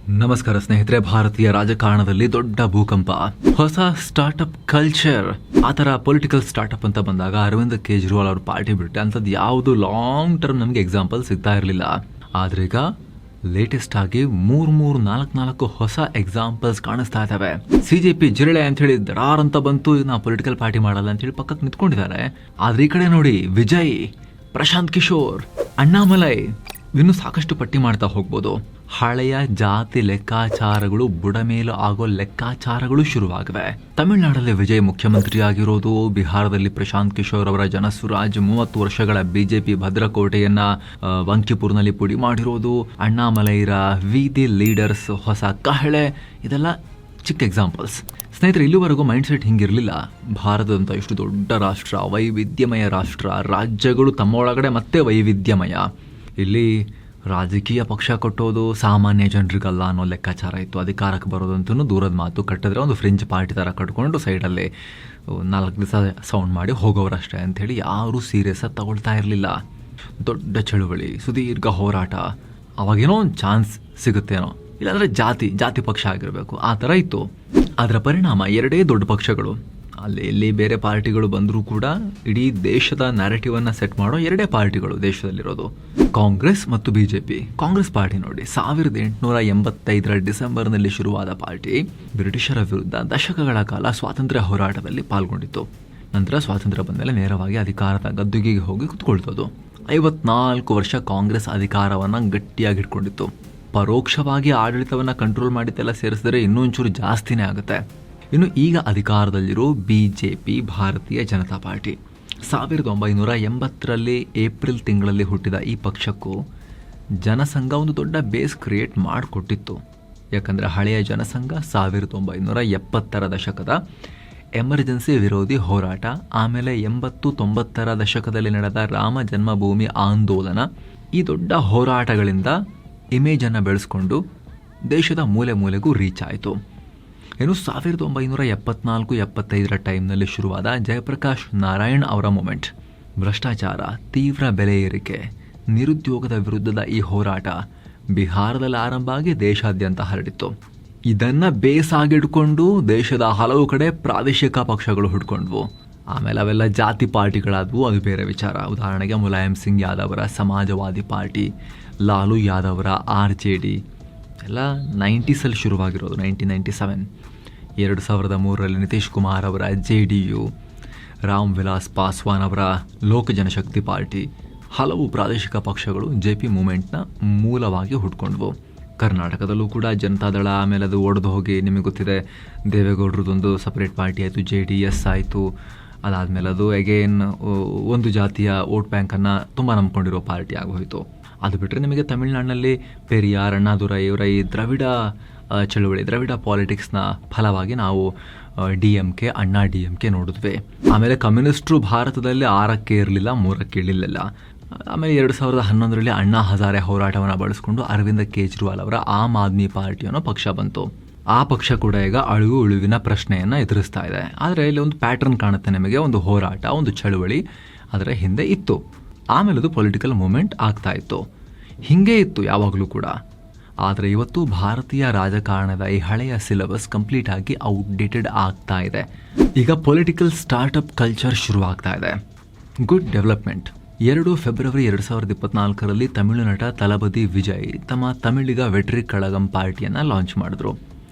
ನಮಸ್ಕಾರ ಸ್ನೇಹಿತರೆ. ಭಾರತೀಯ ರಾಜಕಾರಣದಲ್ಲಿ ದೊಡ್ಡ ಭೂಕಂಪ, ಹೊಸ ಸ್ಟಾರ್ಟ್ಅಪ್ ಕಲ್ಚರ್. ಆ ಥರ ಪೊಲಿಟಿಕಲ್ ಸ್ಟಾರ್ಟ್ಅಪ್ ಅಂತ ಬಂದಾಗ ಅರವಿಂದ್ ಕೇಜ್ರಿವಾಲ್ ಅವ್ರ ಪಾರ್ಟಿ ಬಿಟ್ಟೆ ಅಂಥದ್ದು ಯಾವುದು ಲಾಂಗ್ ಟರ್ಮ್ ನಮಗೆ ಎಕ್ಸಾಂಪಲ್ ಸಿಗ್ತಾ ಇರಲಿಲ್ಲ. ಆದ್ರೆ ಈಗ ಲೇಟೆಸ್ಟ್ ಆಗಿ ನಾಲ್ಕು ಹೊಸ ಎಕ್ಸಾಂಪಲ್ಸ್ ಕಾಣಿಸ್ತಾ ಇದ್ದಾವೆ. ಸಿಜೆಪಿ ಜಿರಳೆ ಅಂತ ಹೇಳಿ ದರಾರ್ ಅಂತ ಬಂತು, ನಾ ಪೊಲಿಟಿಕಲ್ ಪಾರ್ಟಿ ಮಾಡಲ್ಲ ಅಂತ ಹೇಳಿ ಪಕ್ಕಕ್ಕೆ ನಿಂತ್ಕೊಂಡಿದ್ದಾರೆ. ಆದ್ರೆ ಈ ಕಡೆ ನೋಡಿ, ವಿಜಯ್, ಪ್ರಶಾಂತ್ ಕಿಶೋರ್, ಅಣ್ಣಾಮಲೈ, ಇನ್ನು ಸಾಕಷ್ಟು ಪಟ್ಟಿ ಮಾಡ್ತಾ ಹೋಗ್ಬೋದು. ಹಳೆಯ ಜಾತಿ ಲೆಕ್ಕಾಚಾರಗಳು ಬುಡಮೇಲು ಆಗೋ ಲೆಕ್ಕಾಚಾರಗಳು ಶುರುವಾಗಿವೆ. ತಮಿಳುನಾಡಲ್ಲಿ ವಿಜಯ್ ಮುಖ್ಯಮಂತ್ರಿ ಆಗಿರೋದು, ಬಿಹಾರದಲ್ಲಿ ಪ್ರಶಾಂತ್ ಕಿಶೋರ್ ಅವರ ಜನಸುರಾಜ್ 30 ವರ್ಷಗಳ ಬಿಜೆಪಿ ಭದ್ರಕೋಟೆಯನ್ನ ವಂಕಿಪುರ್ನಲ್ಲಿ ಪುಡಿ ಮಾಡಿರೋದು, ಅಣ್ಣಾಮಲೈರ ವೀದಿ ಲೀಡರ್ಸ್ ಹೊಸ ಕಹಳೆ, ಇದೆಲ್ಲ ಚಿಕ್ಕ ಎಕ್ಸಾಂಪಲ್ಸ್. ಸ್ನೇಹಿತರೆ, ಇಲ್ಲಿವರೆಗೂ ಮೈಂಡ್ ಸೆಟ್ ಹಿಂಗಿರಲಿಲ್ಲ. ಭಾರತದಂತ ಇಷ್ಟು ದೊಡ್ಡ ರಾಷ್ಟ್ರ, ವೈವಿಧ್ಯಮಯ ರಾಷ್ಟ್ರ, ರಾಜ್ಯಗಳು ತಮ್ಮ ಒಳಗಡೆ ಮತ್ತೆ ವೈವಿಧ್ಯಮಯ. ಇಲ್ಲಿ ರಾಜಕೀಯ ಪಕ್ಷ ಕಟ್ಟೋದು ಸಾಮಾನ್ಯ ಜನರಿಗಲ್ಲ ಅನ್ನೋ ಲೆಕ್ಕಾಚಾರ ಇತ್ತು. ಅಧಿಕಾರಕ್ಕೆ ಬರೋದಂತೂ ದೂರದ ಮಾತು. ಕಟ್ಟಿದ್ರೆ ಒಂದು ಫ್ರೆಂಚ್ ಪಾರ್ಟಿ ಥರ ಕಟ್ಕೊಂಡು ಸೈಡಲ್ಲಿ 4 ದಿವಸ ಸೌಂಡ್ ಮಾಡಿ ಹೋಗೋರಷ್ಟೇ ಅಂಥೇಳಿ ಯಾರೂ ಸೀರಿಯಸ್ ಆಗಿ ತಗೊಳ್ತಾ ಇರಲಿಲ್ಲ. ದೊಡ್ಡ ಚಳುವಳಿ, ಸುದೀರ್ಘ ಹೋರಾಟ, ಅವಾಗೇನೋ ಒಂದು ಚಾನ್ಸ್ ಸಿಗುತ್ತೇನೋ, ಇಲ್ಲಾಂದರೆ ಜಾತಿ ಪಕ್ಷ ಆಗಿರಬೇಕು, ಆ ಥರ ಇತ್ತು. ಅದರ ಪರಿಣಾಮ ಎರಡೇ ದೊಡ್ಡ ಪಕ್ಷಗಳು, ಅಲ್ಲಿ ಬೇರೆ ಪಾರ್ಟಿಗಳು ಬಂದರೂ ಕೂಡ ಇಡೀ ದೇಶದ ನ್ಯಾರೇಟಿವನ್ನು ಸೆಟ್ ಮಾಡೋ ಎರಡೇ ಪಾರ್ಟಿಗಳು ದೇಶದಲ್ಲಿರೋದು, ಕಾಂಗ್ರೆಸ್ ಮತ್ತು ಬಿಜೆಪಿ. ಕಾಂಗ್ರೆಸ್ ಪಾರ್ಟಿ ನೋಡಿ, 1885 ಡಿಸೆಂಬರ್ನಲ್ಲಿ ಶುರುವಾದ ಪಾರ್ಟಿ ಬ್ರಿಟಿಷರ ವಿರುದ್ಧ ದಶಕಗಳ ಕಾಲ ಸ್ವಾತಂತ್ರ್ಯ ಹೋರಾಟದಲ್ಲಿ ಪಾಲ್ಗೊಂಡಿತ್ತು. ನಂತರ ಸ್ವಾತಂತ್ರ್ಯ ಬಂದಮೇಲೆ ನೇರವಾಗಿ ಅಧಿಕಾರದ ಗದ್ದುಗೆಗೆ ಹೋಗಿ ಕುತ್ಕೊಳ್ತೋದು. 54 ವರ್ಷ ಕಾಂಗ್ರೆಸ್ ಅಧಿಕಾರವನ್ನು ಗಟ್ಟಿಯಾಗಿ ಇಟ್ಕೊಂಡಿತ್ತು. ಪರೋಕ್ಷವಾಗಿ ಆಡಳಿತವನ್ನು ಕಂಟ್ರೋಲ್ ಮಾಡಿದ್ದೆಲ್ಲ ಸೇರಿಸಿದರೆ ಇನ್ನೂ ಒಂಚೂರು ಜಾಸ್ತಿನೇ ಆಗುತ್ತೆ. ಇನ್ನು ಈಗ ಅಧಿಕಾರದಲ್ಲಿರೋ ಬಿಜೆಪಿ, ಭಾರತೀಯ ಜನತಾ ಪಾರ್ಟಿ, 1980ರಲ್ಲಿ ಏಪ್ರಿಲ್ ತಿಂಗಳಲ್ಲಿ ಹುಟ್ಟಿದ ಈ ಪಕ್ಷಕ್ಕೂ ಜನಸಂಘ ಒಂದು ದೊಡ್ಡ ಬೇಸ್ ಕ್ರಿಯೇಟ್ ಮಾಡಿಕೊಟ್ಟಿತ್ತು. ಯಾಕಂದರೆ ಹಳೆಯ ಜನಸಂಘ 1970ರ ದಶಕದ ಎಮರ್ಜೆನ್ಸಿ ವಿರೋಧಿ ಹೋರಾಟ, ಆಮೇಲೆ 80-90ರ ದಶಕದಲ್ಲಿ ನಡೆದ ರಾಮ ಜನ್ಮಭೂಮಿ ಆಂದೋಲನ, ಈ ದೊಡ್ಡ ಹೋರಾಟಗಳಿಂದ ಇಮೇಜನ್ನು ಬೆಳೆಸ್ಕೊಂಡು ದೇಶದ ಮೂಲೆ ಮೂಲೆಗೂ ರೀಚ್ ಆಯಿತು. ಏನು 1974-75ರ ಟೈಮ್ನಲ್ಲಿ ಶುರುವಾದ ಜಯಪ್ರಕಾಶ್ ನಾರಾಯಣ್ ಅವರ ಮೂಮೆಂಟ್, ಭ್ರಷ್ಟಾಚಾರ, ತೀವ್ರ ಬೆಲೆ ಏರಿಕೆ, ನಿರುದ್ಯೋಗದ ವಿರುದ್ಧದ ಈ ಹೋರಾಟ ಬಿಹಾರದಲ್ಲಿ ಆರಂಭ ಆಗಿ ದೇಶಾದ್ಯಂತ ಹರಡಿತ್ತು. ಇದನ್ನು ಬೇಸಾಗಿಡ್ಕೊಂಡು ದೇಶದ ಹಲವು ಕಡೆ ಪ್ರಾದೇಶಿಕ ಪಕ್ಷಗಳು ಹುಡ್ಕೊಂಡ್ವು. ಆಮೇಲೆ ಅವೆಲ್ಲ ಜಾತಿ ಪಾರ್ಟಿಗಳಾದವು, ಅದು ಬೇರೆ ವಿಚಾರ. ಉದಾಹರಣೆಗೆ ಮುಲಾಯಂ ಸಿಂಗ್ ಯಾದವರ ಸಮಾಜವಾದಿ ಪಾರ್ಟಿ, ಲಾಲು ಯಾದವರ RJD ಎಲ್ಲ 90ಸಲ್ಲಿ ಶುರುವಾಗಿರೋದು, 1997. 2003ರಲ್ಲಿ ನಿತೀಶ್ ಕುಮಾರ್ ಅವರ JDU, ರಾಮ್ ವಿಲಾಸ್ ಪಾಸ್ವಾನ್ ಅವರ ಲೋಕ ಜನಶಕ್ತಿ ಪಾರ್ಟಿ, ಹಲವು ಪ್ರಾದೇಶಿಕ ಪಕ್ಷಗಳು JP ಮೂಮೆಂಟ್ನ ಮೂಲವಾಗಿ ಹುಡ್ಕೊಂಡ್ವು. ಕರ್ನಾಟಕದಲ್ಲೂ ಕೂಡ ಜನತಾದಳ, ಆಮೇಲೆ ಅದು ಒಡೆದು ಹೋಗಿ ನಿಮಗೆ ಗೊತ್ತಿದೆ ದೇವೇಗೌಡರದೊಂದು ಸಪರೇಟ್ ಪಾರ್ಟಿ ಆಯಿತು, JDS ಆಯಿತು. ಅದಾದಮೇಲೆ ಅದು ಅಗೇನ್ ಒಂದು ಜಾತಿಯ ವೋಟ್ ಬ್ಯಾಂಕನ್ನು ತುಂಬ ನಂಬ್ಕೊಂಡಿರೋ ಪಾರ್ಟಿ ಆಗೋಯಿತು. ಅದು ಬಿಟ್ಟರೆ ನಿಮಗೆ ತಮಿಳುನಾಡಿನಲ್ಲಿ ಪೆರಿಯಾರ್, ಅಣ್ಣಾದುರೈ ಇವರ ಈ ದ್ರವಿಡ ಚಳುವಳಿ, ದ್ರವಿಡ ಪಾಲಿಟಿಕ್ಸ್ನ ಫಲವಾಗಿ ನಾವು DMK, ಅಣ್ಣಾ DMK ನೋಡಿದ್ವಿ. ಆಮೇಲೆ ಕಮ್ಯುನಿಸ್ಟ್ರು ಭಾರತದಲ್ಲಿ 6ಕ್ಕೆ ಇರಲಿಲ್ಲ, 3ಕ್ಕೆ ಇಳಿಲಿಲ್ಲ. ಆಮೇಲೆ 2011ರಲ್ಲಿ ಅಣ್ಣಾ ಹಜಾರೆ ಹೋರಾಟವನ್ನು ಬಳಸಿಕೊಂಡು ಅರವಿಂದ್ ಕೇಜ್ರಿವಾಲ್ ಅವರ ಆಮ್ ಆದ್ಮಿ ಪಾರ್ಟಿ ಅನ್ನೋ ಪಕ್ಷ ಬಂತು. ಆ ಪಕ್ಷ ಕೂಡ ಈಗ ಅಳಿವು ಉಳಿವಿನ ಪ್ರಶ್ನೆಯನ್ನು ಎದುರಿಸ್ತಾ ಇದೆ. ಆದರೆ ಇಲ್ಲಿ ಒಂದು ಪ್ಯಾಟರ್ನ್ ಕಾಣುತ್ತೆ ನಿಮಗೆ, ಒಂದು ಹೋರಾಟ, ಒಂದು ಚಳುವಳಿ ಅದರ ಹಿಂದೆ ಇತ್ತು. ಆಮೇಲೆ ಅದು ಪೊಲಿಟಿಕಲ್ ಮೂಮೆಂಟ್ ಆಗ್ತಾ ಇತ್ತು. ಹೀಗೆ ಇತ್ತು ಯಾವಾಗಲೂ ಕೂಡ. ಆದರೆ ಇವತ್ತು ಭಾರತೀಯ ರಾಜಕಾರಣದ ಈ ಹಳೆಯ ಸಿಲೆಬಸ್ ಕಂಪ್ಲೀಟ್ ಆಗಿ ಔಟ್ಡೇಟೆಡ್ ಆಗ್ತಾ ಇದೆ. ಈಗ ಪೊಲಿಟಿಕಲ್ ಸ್ಟಾರ್ಟ್ಅಪ್ ಕಲ್ಚರ್ ಶುರುವಾಗ್ತಾ ಇದೆ. Good development. 2 ಫೆಬ್ರವರಿ 2024ರಲ್ಲಿ ತಮಿಳು ನಟ ತಲಪತಿ ವಿಜಯ್ ತಮ್ಮ ತಮಿಳಿಗ ವೆಟ್ರಿ ಕಳಗಂ ಪಾರ್ಟಿಯನ್ನು ಲಾಂಚ್ ಮಾಡಿದ್ರು.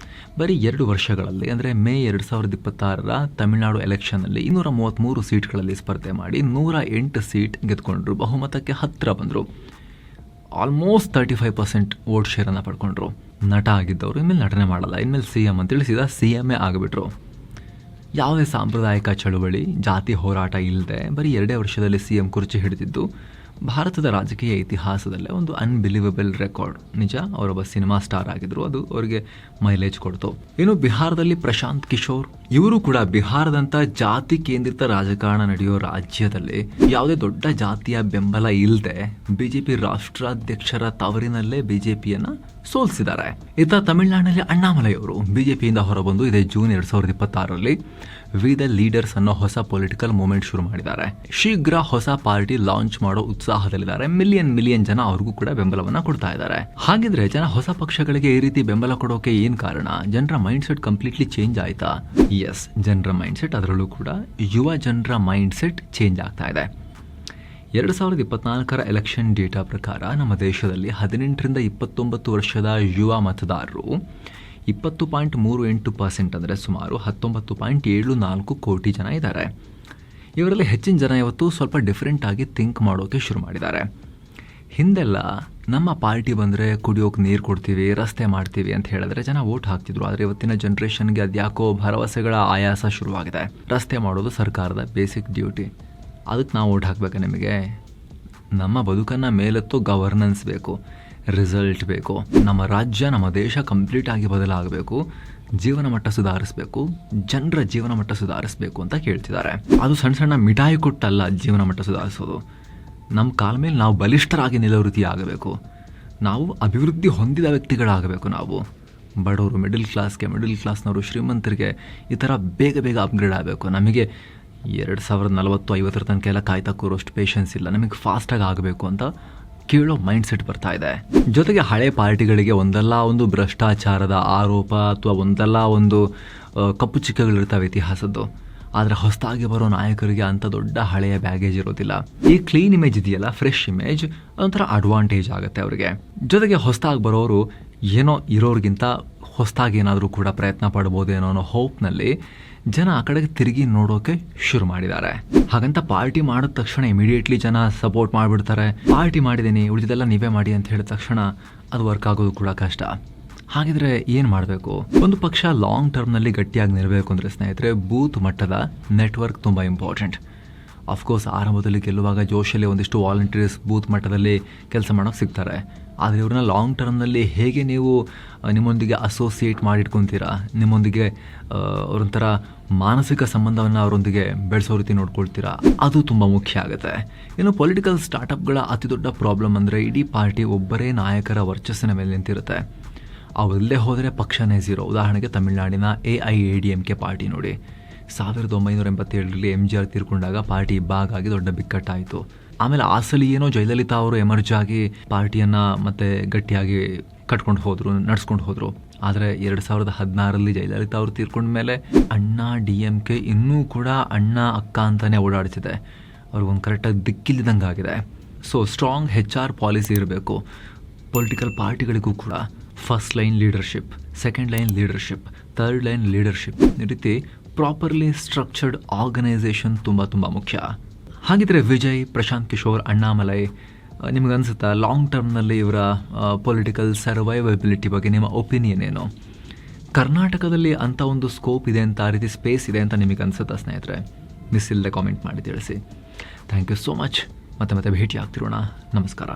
ಬರೀ 2 ವರ್ಷಗಳಲ್ಲಿ, ಅಂದರೆ ಮೇ 2026ರ ತಮಿಳುನಾಡು ಎಲೆಕ್ಷನ್ನಲ್ಲಿ 233 ಸೀಟ್ಗಳಲ್ಲಿ ಸ್ಪರ್ಧೆ ಮಾಡಿ 108 ಸೀಟ್ ಗೆದ್ಕೊಂಡ್ರು. ಬಹುಮತಕ್ಕೆ ಹತ್ತಿರ ಬಂದರು. ಆಲ್ಮೋಸ್ಟ್ 35% ವೋಟ್ ಶೇರನ್ನು ಪಡ್ಕೊಂಡ್ರು. ನಟ ಆಗಿದ್ದವರು ಇನ್ಮೇಲೆ ನಟನೆ ಮಾಡಲ್ಲ, ಇನ್ಮೇಲೆ CM ಅಂತೇಳಿ ಸೀದಾ CM ಆಗಿಬಿಟ್ರು. ಯಾವುದೇ ಸಾಂಪ್ರದಾಯಿಕ ಚಳುವಳಿ, ಜಾತಿ ಹೋರಾಟ ಇಲ್ಲದೆ ಬರೀ 2 ವರ್ಷದಲ್ಲಿ CM ಕುರ್ಚಿ ಹಿಡಿದಿದ್ದು ಭಾರತದ ರಾಜಕೀಯ ಇತಿಹಾಸದಲ್ಲೇ ಒಂದು ಅನ್ಬಿಲೀವಬಲ್ ರೆಕಾರ್ಡ್. ನಿಜ, ಅವರೊಬ್ಬ ಸಿನಿಮಾ ಸ್ಟಾರ್ ಆಗಿದ್ರು, ಅದು ಅವರಿಗೆ ಮೈಲೇಜ್ ಕೊಡ್ತು. ಇನ್ನು ಬಿಹಾರದಲ್ಲಿ ಪ್ರಶಾಂತ್ ಕಿಶೋರ್, ಇವರು ಕೂಡ ಬಿಹಾರದಂಥ ಜಾತಿ ಕೇಂದ್ರಿತ ರಾಜಕಾರಣ ನಡೆಯೋ ರಾಜ್ಯದಲ್ಲಿ ಯಾವುದೇ ದೊಡ್ಡ ಜಾತಿಯ ಬೆಂಬಲ ಇಲ್ಲದೆ ಬಿಜೆಪಿ ರಾಷ್ಟ್ರಾಧ್ಯಕ್ಷರ ತವರಿನಲ್ಲೇ ಬಿಜೆಪಿಯನ್ನು ಸೋಲಿಸಿದ್ದಾರೆ. ಇತ್ತ ತಮಿಳುನಾಡಿನಲ್ಲಿ ಅಣ್ಣಾಮಲೈ ಅವರು ಬಿಜೆಪಿಯಿಂದ ಹೊರಬಂದು ಇದೇ ಜೂನ್ 2026ರಲ್ಲಿ ವಿ ದ ಲೀಡರ್ಸ್ ಅನ್ನೋ ಹೊಸ ಪೊಲಿಟಿಕಲ್ ಮೂವ್ಮೆಂಟ್ ಶುರು ಮಾಡಿದ್ದಾರೆ. ಶೀಘ್ರ ಹೊಸ ಪಾರ್ಟಿ ಲಾಂಚ್ ಮಾಡೋ ಉತ್ಸಾಹದಲ್ಲಿದ್ದಾರೆ. ಮಿಲಿಯನ್ ಜನ ಅವ್ರಿಗೂ ಕೂಡ ಬೆಂಬಲವನ್ನ ಕೊಡ್ತಾ ಇದ್ದಾರೆ. ಹಾಗಿದ್ರೆ ಜನ ಹೊಸ ಪಕ್ಷಗಳಿಗೆ ಈ ರೀತಿ ಬೆಂಬಲ ಕೊಡೋಕೆ ಏನ್ ಕಾರಣ? ಜನರ ಮೈಂಡ್ ಸೆಟ್ ಕಂಪ್ಲೀಟ್ಲಿ ಚೇಂಜ್ ಆಯ್ತಾ? ಎಸ್, ಜನರ ಮೈಂಡ್ ಸೆಟ್, ಅದರಲ್ಲೂ ಕೂಡ ಯುವ ಜನರ ಮೈಂಡ್ ಸೆಟ್ ಚೇಂಜ್ ಆಗ್ತಾ ಇದೆ. 2024 ಎಲೆಕ್ಷನ್ ಡೇಟಾ ಪ್ರಕಾರ ನಮ್ಮ ದೇಶದಲ್ಲಿ 18ರಿಂದ 29 ವರ್ಷದ ಯುವ ಮತದಾರರು 20.38%, ಅಂದರೆ ಸುಮಾರು 19.74 ಕೋಟಿ ಜನ ಇದ್ದಾರೆ. ಇವರಲ್ಲಿ ಹೆಚ್ಚಿನ ಜನ ಇವತ್ತು ಸ್ವಲ್ಪ ಡಿಫ್ರೆಂಟ್ ಆಗಿ ಥಿಂಕ್ ಮಾಡೋಕೆ ಶುರು ಮಾಡಿದ್ದಾರೆ. ಹಿಂದೆಲ್ಲ ನಮ್ಮ ಪಾರ್ಟಿ ಬಂದರೆ ಕುಡಿಯೋಕೆ ನೀರು ಕೊಡ್ತೀವಿ, ರಸ್ತೆ ಮಾಡ್ತೀವಿ ಅಂತ ಹೇಳಿದ್ರೆ ಜನ ವೋಟ್ ಹಾಕ್ತಿದ್ರು. ಆದರೆ ಇವತ್ತಿನ ಜನ್ರೇಷನ್ಗೆ ಅದ್ಯಾಕೋ ಭರವಸೆಗಳ ಆಯಾಸ ಶುರುವಾಗಿದೆ. ರಸ್ತೆ ಮಾಡೋದು ಸರ್ಕಾರದ ಬೇಸಿಕ್ ಡ್ಯೂಟಿ, ಅದಕ್ಕೆ ನಾವು ವೋಟ್ ಹಾಕಬೇಕಾ ನಿಮಗೆ? ನಮ್ಮ ಬದುಕನ್ನು ಮೇಲೆತ್ತೋ ಗವರ್ನೆನ್ಸ್ ಬೇಕು, ರಿಸಲ್ಟ್ ಬೇಕು. ನಮ್ಮ ರಾಜ್ಯ, ನಮ್ಮ ದೇಶ ಕಂಪ್ಲೀಟ್ ಆಗಿ ಬದಲಾಗಬೇಕು, ಜೀವನ ಮಟ್ಟ ಸುಧಾರಿಸಬೇಕು, ಜನರ ಜೀವನ ಮಟ್ಟ ಸುಧಾರಿಸಬೇಕು ಅಂತ ಕೇಳ್ತಿದ್ದಾರೆ. ಅದು ಸಣ್ಣ ಸಣ್ಣ ಮಿಠಾಯಿ ಕೊಟ್ಟಲ್ಲ ಜೀವನ ಮಟ್ಟ ಸುಧಾರಿಸೋದು. ನಮ್ಮ ಕಾಲ ಮೇಲೆ ನಾವು ಬಲಿಷ್ಠರಾಗಿ ನಿಲ್ಲೋ ಆಗಬೇಕು. ನಾವು ಅಭಿವೃದ್ಧಿ ಹೊಂದಿದ ವ್ಯಕ್ತಿಗಳಾಗಬೇಕು. ನಾವು ಬಡವರು ಮಿಡಲ್ ಕ್ಲಾಸ್ನವರು ಶ್ರೀಮಂತರಿಗೆ ಈ ಥರ ಬೇಗ ಅಪ್ಗ್ರೇಡ್ ಆಗಬೇಕು. ನಮಗೆ 2040-50 ತನಕ ಎಲ್ಲ ಕಾಯ್ತಾ ಕೂರೋಷ್ಟು ಪೇಷನ್ಸ್ ಇಲ್ಲ. ನಮಗೆ ಫಾಸ್ಟಾಗಿ ಆಗಬೇಕು ಅಂತ ಕೇಳೋ ಮೈಂಡ್ ಸೆಟ್ ಬರ್ತಾ ಇದೆ. ಜೊತೆಗೆ ಹಳೆ ಪಾರ್ಟಿಗಳಿಗೆ ಒಂದಲ್ಲ ಒಂದು ಭ್ರಷ್ಟಾಚಾರದ ಆರೋಪ ಅಥವಾ ಒಂದಲ್ಲ ಒಂದು ಕಪ್ಪು ಚಿಕ್ಕಗಳಿರ್ತಾವೆ ಇತಿಹಾಸದ್ದು. ಆದರೆ ಹೊಸದಾಗಿ ಬರೋ ನಾಯಕರಿಗೆ ಅಂಥ ದೊಡ್ಡ ಹಳೆಯ ಬ್ಯಾಗೇಜ್ ಇರೋದಿಲ್ಲ. ಈ ಕ್ಲೀನ್ ಇಮೇಜ್ ಇದೆಯಲ್ಲ, ಫ್ರೆಶ್ ಇಮೇಜ್, ಅದೊಂಥರ ಅಡ್ವಾಂಟೇಜ್ ಆಗುತ್ತೆ ಅವರಿಗೆ. ಜೊತೆಗೆ ಹೊಸದಾಗಿ ಬರೋರು ಏನೋ ಇರೋರಿಗಿಂತ ಹೊಸದಾಗಿ ಏನಾದರೂ ಕೂಡ ಪ್ರಯತ್ನ ಪಡ್ಬೋದೇನೋ ಅನ್ನೋ ಹೋಪ್ನಲ್ಲಿ ಜನ ಆ ಕಡೆಗೆ ತಿರುಗಿ ನೋಡೋಕೆ ಶುರು ಮಾಡಿದ್ದಾರೆ. ಹಾಗಂತ ಪಾರ್ಟಿ ಮಾಡಿದ ತಕ್ಷಣ ಇಮಿಡಿಯೇಟ್ಲಿ ಜನ ಸಪೋರ್ಟ್ ಮಾಡಿಬಿಡ್ತಾರೆ. ಪಾರ್ಟಿ ಮಾಡಿದ್ದೀನಿ, ಉಳಿದೆಲ್ಲ ನೀವೇ ಮಾಡಿ ಅಂತ ಹೇಳಿದ ತಕ್ಷಣ ಅದು ವರ್ಕ್ ಆಗೋದು ಕೂಡ ಕಷ್ಟ. ಹಾಗಿದ್ರೆ ಏನು ಮಾಡಬೇಕು? ಒಂದು ಪಕ್ಷ ಲಾಂಗ್ ಟರ್ಮ್ನಲ್ಲಿ ಗಟ್ಟಿಯಾಗಿ ನಿಲ್ಲಬೇಕು ಅಂದರೆ ಸ್ನೇಹಿತರೆ, ಬೂತ್ ಮಟ್ಟದ ನೆಟ್ವರ್ಕ್ ತುಂಬ ಇಂಪಾರ್ಟೆಂಟ್. ಅಫ್ಕೋರ್ಸ್ ಆರಂಭದಲ್ಲಿ ಗೆಲ್ಲುವಾಗ ಜೋಶಲ್ಲಿ ಒಂದಿಷ್ಟು ವಾಲಂಟಿಯರ್ಸ್ ಬೂತ್ ಮಟ್ಟದಲ್ಲಿ ಕೆಲಸ ಮಾಡೋಕೆ ಸಿಗ್ತಾರೆ. ಆದರೆ ಇವ್ರನ್ನ ಲಾಂಗ್ ಟರ್ಮ್ನಲ್ಲಿ ಹೇಗೆ ನೀವು ನಿಮ್ಮೊಂದಿಗೆ ಅಸೋಸಿಯೇಟ್ ಮಾಡಿಟ್ಕೊತೀರಾ, ನಿಮ್ಮೊಂದಿಗೆ ಅವರೊಂಥರ ಮಾನಸಿಕ ಸಂಬಂಧವನ್ನು ಅವರೊಂದಿಗೆ ಬೆಳೆಸೋ ರೀತಿ ನೋಡ್ಕೊಳ್ತೀರಾ, ಅದು ತುಂಬ ಮುಖ್ಯ ಆಗುತ್ತೆ. ಇನ್ನು ಪೊಲಿಟಿಕಲ್ ಸ್ಟಾರ್ಟಪ್ಗಳ ಅತಿ ದೊಡ್ಡ ಪ್ರಾಬ್ಲಮ್ ಅಂದರೆ ಇಡೀ ಪಾರ್ಟಿ ಒಬ್ಬರೇ ನಾಯಕರ ವರ್ಚಸ್ಸಿನ ಮೇಲೆ ನಿಂತಿರುತ್ತೆ. ಅವರಲ್ಲೇ ಹೋದರೆ ಪಕ್ಷನೇ ಝೀರೋ. ಉದಾಹರಣೆಗೆ ತಮಿಳುನಾಡಿನ AIADMK ಪಾರ್ಟಿ ನೋಡಿ. 1987ರಲ್ಲಿ MGR ತೀರ್ಕೊಂಡಾಗ ಪಾರ್ಟಿ ಇಬ್ಬಾಗಾಗಿ ದೊಡ್ಡ ಬಿಕ್ಕಟ್ಟಾಯಿತು. ಆಮೇಲೆ ಆ ಸಲ ಏನೋ ಜಯಲಲಿತಾ ಅವರು ಎಮರ್ಜ್ ಆಗಿ ಪಾರ್ಟಿಯನ್ನು ಮತ್ತೆ ಗಟ್ಟಿಯಾಗಿ ನಡ್ಸ್ಕೊಂಡು ಹೋದರು. ಆದರೆ 2016ರಲ್ಲಿ ಜಯಲಲಿತಾ ಅವರು ತೀರ್ಕೊಂಡ ಮೇಲೆ ಅಣ್ಣಾ DMK ಇನ್ನೂ ಕೂಡ ಅಣ್ಣ ಅಕ್ಕ ಅಂತಾನೆ ಓಡಾಡ್ತಿದೆ. ಅವ್ರಿಗೊಂದು ಕರೆಕ್ಟಾಗಿ ದಿಕ್ಕಿಲ್ಲದಂಗೆ ಆಗಿದೆ. ಸೊ ಸ್ಟ್ರಾಂಗ್ HR ಪಾಲಿಸಿ ಇರಬೇಕು. ಪೊಲಿಟಿಕಲ್ ಪಾರ್ಟಿಗಳಿಗೂ ಕೂಡ first line leadership, second line leadership, third line leadership, ಈ ರೀತಿ ಪ್ರಾಪರ್ಲಿ ಸ್ಟ್ರಕ್ಚರ್ಡ್ ಆರ್ಗನೈಸೇಷನ್ ತುಂಬ ಮುಖ್ಯ. ಹಾಗಿದ್ರೆ ವಿಜಯ್, ಪ್ರಶಾಂತ್ ಕಿಶೋರ್, ಅಣ್ಣಾಮಲೈ, ನಿಮಗನ್ಸುತ್ತಾ ಲಾಂಗ್ ಟರ್ಮ್ನಲ್ಲಿ ಇವರ ಪೊಲಿಟಿಕಲ್ ಸರ್ವೈವಬಿಲಿಟಿ ಬಗ್ಗೆ ನಿಮ್ಮ ಒಪಿನಿಯನ್ ಏನು? ಕರ್ನಾಟಕದಲ್ಲಿ ಅಂಥ ಒಂದು ಸ್ಕೋಪ್ ಇದೆ ಅಂತ, ಆ ರೀತಿ ಸ್ಪೇಸ್ ಇದೆ ಅಂತ ನಿಮಗೆ ಅನ್ಸುತ್ತಾ ಸ್ನೇಹಿತರೆ? ಮಿಸ್ ಇಲ್ಲದೆ ಕಾಮೆಂಟ್ ಮಾಡಿ ತಿಳಿಸಿ. Thank you so much. ಮತ್ತೆ ಭೇಟಿ ಆಗ್ತಿರೋಣ. ನಮಸ್ಕಾರ.